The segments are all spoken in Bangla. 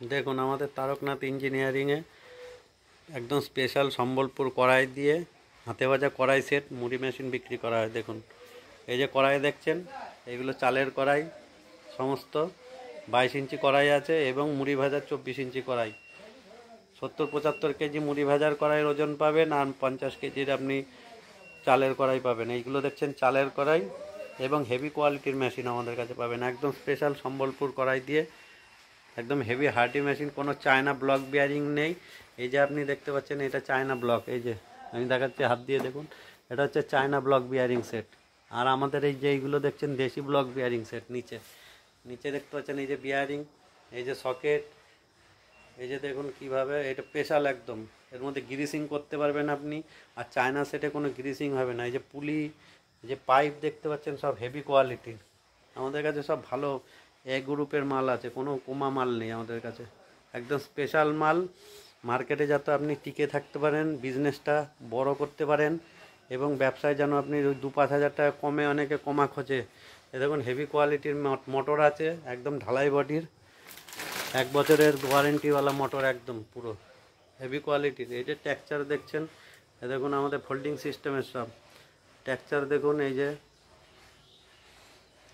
দেখুন আমাদের তারকনাথ ইঞ্জিনিয়ারিংয়ে একদম স্পেশাল সম্বলপুর কড়াই দিয়ে হাতে ভাজা কড়াই সেট মুড়ি মেশিন বিক্রি করা হয়। দেখুন এই যে কড়াই দেখছেন, এগুলো চালের কড়াই, সমস্ত 22 ইঞ্চি কড়াই আছে এবং মুড়ি ভাজার 24 ইঞ্চি কড়াই। 70-75 কেজি মুড়ি ভাজার কড়াইয়ের ওজন পাবেন আর 50 কেজির আপনি চালের কড়াই পাবেন। এইগুলো দেখছেন চালের কড়াই এবং হেভি কোয়ালিটির মেশিন আমাদের কাছে পাবেন, একদম স্পেশাল সম্বলপুর কড়াই দিয়ে, একদম হেভি হার্ডি মেশিন। কোনো চায়না ব্লক বিয়ারিং নেই। এই যে আপনি দেখতে পাচ্ছেন এটা চায়না ব্লক, এই যে আমি দেখাচ্ছি হাত দিয়ে দেখুন, এটা হচ্ছে চায়না ব্লক বিয়ারিং সেট। আর আমাদের এই যে এইগুলো দেখছেন দেশি ব্লক বিয়ারিং সেট। নিচে নিচে দেখতে পাচ্ছেন এই যে বিয়ারিং, এই যে সকেট, এই যে দেখুন কিভাবে এটা স্পেশাল, একদম এর মধ্যে গ্রিসিং করতে পারবেন আপনি। আর চায়না সেটে কোনো গ্রিসিং হবে না। এই যে পুলি, এই যে পাইপ দেখতে পাচ্ছেন সব হেভি কোয়ালিটির। আমাদের কাছে সব ভালো এ গ্রুপের মাল আছে, কোনো কমা মাল নেই আমাদের কাছে, একদম স্পেশাল মাল। মার্কেটে যাতে আপনি টিকে থাকতে পারেন, বিজনেসটা বড় করতে পারেন এবং ব্যবসায় যেন আপনি 2-5 হাজার টাকা কমে, অনেকে কমা খোঁজে। এ দেখুন হেভি কোয়ালিটির মোটর আছে, একদম ঢালাই বডির, 1 বছরের ওয়ারেন্টিওয়ালা মোটর, একদম পুরো হেভি কোয়ালিটির। এই যে টেক্সচার দেখছেন, এ দেখুন আমাদের ফোল্ডিং সিস্টেমের সব টেক্সচার দেখুন, এই যে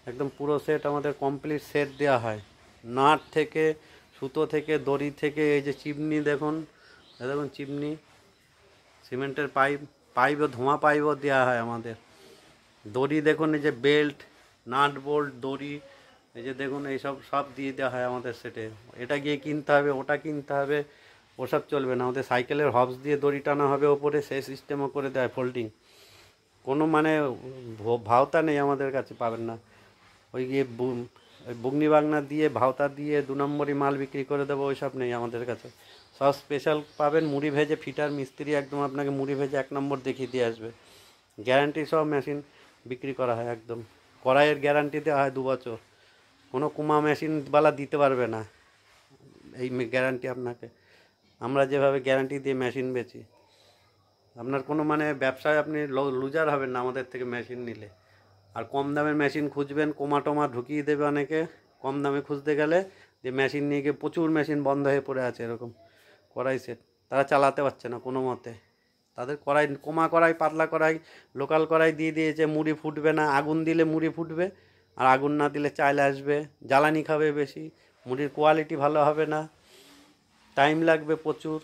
একদম পুরো সেট আমাদের কমপ্লিট সেট দেওয়া হয়, নাট থেকে, সুতো থেকে, দড়ি থেকে। এই যে চিমনি দেখুন, দেখুন চিমনি, সিমেন্টের পাইপও ধোঁয়া পাইপও দেওয়া হয় আমাদের। দড়ি দেখুন, এই যে বেল্ট, নাট বোল্ট, দড়ি, এই যে দেখুন এইসব সব দিয়ে দেওয়া হয় আমাদের সেটে। এটা গিয়ে কিনতে হবে, ওটা কিনতে হবে, ওসব চলবে না। আমাদের সাইকেলের হবস দিয়ে দড়ি টানা হবে ওপরে, সেই সিস্টেমও করে দেয় ফোল্ডিং। কোনো মানে ভাওতা নেই আমাদের কাছে, পাবেন না। ওই গিয়ে বুগনি বাগনা দিয়ে ভাওতা দিয়ে 2 নম্বরই মাল বিক্রি করে দেবো, ওই সব নেই আমাদের কাছে। সব স্পেশাল পাবেন। মুড়ি ভেজে ফিটার মিস্ত্রি একদম আপনাকে মুড়ি ভেজে 1 নম্বর দেখিয়ে দিয়ে আসবে। গ্যারান্টি সব মেশিন বিক্রি করা হয়, একদম কড়াইয়ের গ্যারান্টি দেওয়া হয় 2 বছর। কোনো কুমা মেশিনওয়ালা দিতে পারবে না এই গ্যারান্টি আপনাকে। আমরা যেভাবে গ্যারান্টি দিয়ে মেশিন বেচি, আপনার কোনো মানে ব্যবসায় আপনি লুজার হবেন না আমাদের থেকে মেশিন নিলে। আর কম দামের মেশিন খুঁজবেন, কোমা টোমা ঢুকিয়ে দেবে অনেকে কম দামে খুঁজতে গেলে, যে মেশিন নিয়ে গিয়ে প্রচুর মেশিন বন্ধ হয়ে পড়ে আছে এরকম কড়াই সেট, তারা চালাতে পারছে না কোনো মতে। তাদের কড়াই, কোমা কড়াই, পাতলা কড়াই, লোকাল কড়াই দিয়ে দিয়েছে, মুড়ি ফুটবে না। আগুন দিলে মুড়ি ফুটবে, আর আগুন না দিলে চাল আসবে, জ্বালানি খাবে বেশি, মুড়ির কোয়ালিটি ভালো হবে না, টাইম লাগবে প্রচুর,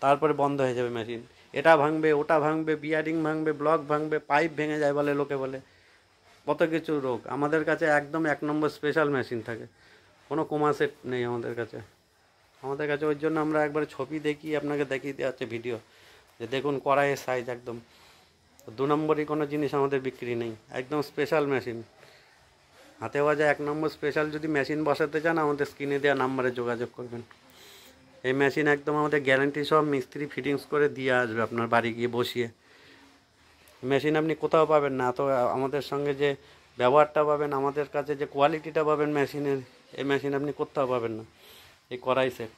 তারপরে বন্ধ হয়ে যাবে মেশিন। এটা ভাঙবে, ওটা ভাঙবে, বিয়ারিং ভাঙবে, ব্লক ভাঙবে, পাইপ ভেঙে যায় বলে লোকে বলে, কত কিছু রোগ। আমাদের কাছে একদম 1 নম্বর স্পেশাল মেশিন থাকে, কোনো কোমা সেট নেই আমাদের কাছে। আমাদের কাছে ওই জন্য আমরা একবার ছবি দেখিয়ে আপনাকে দেখিয়ে দেওয়া হচ্ছে ভিডিও, যে দেখুন কড়াইয়ের সাইজ একদম 2 নম্বরই কোনো জিনিস আমাদের বিক্রি নেই, একদম স্পেশাল মেশিন। হাতে ভাজা 1 নম্বর স্পেশাল যদি মেশিন বসাতে চান আমাদের স্ক্রিনে দেওয়া নাম্বারে যোগাযোগ করবেন। এই মেশিন একদম আমাদের গ্যারান্টি সব, মিস্ত্রি ফিটিংস করে দিয়ে আসবে আপনার বাড়ি গিয়ে বসিয়ে। মেশিন আপনি কোথাও পাবেন না। তো আমাদের সঙ্গে যে ব্যবহারটা পাবেন, আমাদের কাছে যে কোয়ালিটিটা পাবেন মেশিনের, এই মেশিন আপনি কোথাও পাবেন না। এই কড়াই সেট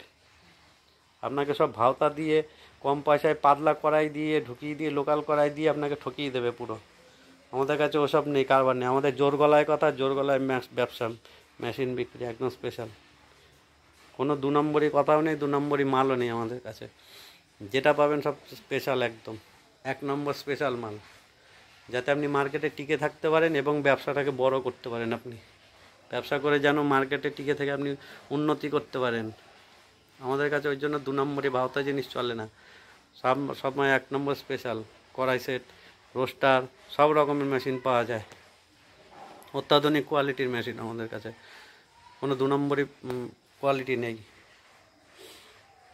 আপনাকে সব ভাওতা দিয়ে, কম পয়সায় পাতলা কড়াই দিয়ে ঢুকিয়ে দিয়ে, লোকাল কড়াই দিয়ে আপনাকে ঠকিয়ে দেবে পুরো। আমাদের কাছে ওসব নেই, কারবার নেই। আমাদের জোর গলায় কথা, জোর গলায় ব্যবসা, মেশিন বিক্রি একদম স্পেশাল। কোনো 2 নম্বরই কথাও নেই, 2 নম্বরই মালও নেই আমাদের কাছে। যেটা পাবেন সব স্পেশাল, একদম 1 নম্বর স্পেশাল মাল, যাতে আপনি মার্কেটে টিকে থাকতে পারেন এবং ব্যবসাটাকে বড় করতে পারেন। আপনি ব্যবসা করে যেন মার্কেটে টিকে থেকে আপনি উন্নতি করতে পারেন। আমাদের কাছে ওই জন্য 2 নম্বরই ভাওতা জিনিস চলে না, সব সময় 1 নম্বর স্পেশাল কড়াই সেট, রোস্টার, সব রকমের মেশিন পাওয়া যায়। অত্যাধুনিক কোয়ালিটির মেশিন আমাদের কাছে, কোনো 2 নম্বরই কোয়ালিটি নেই।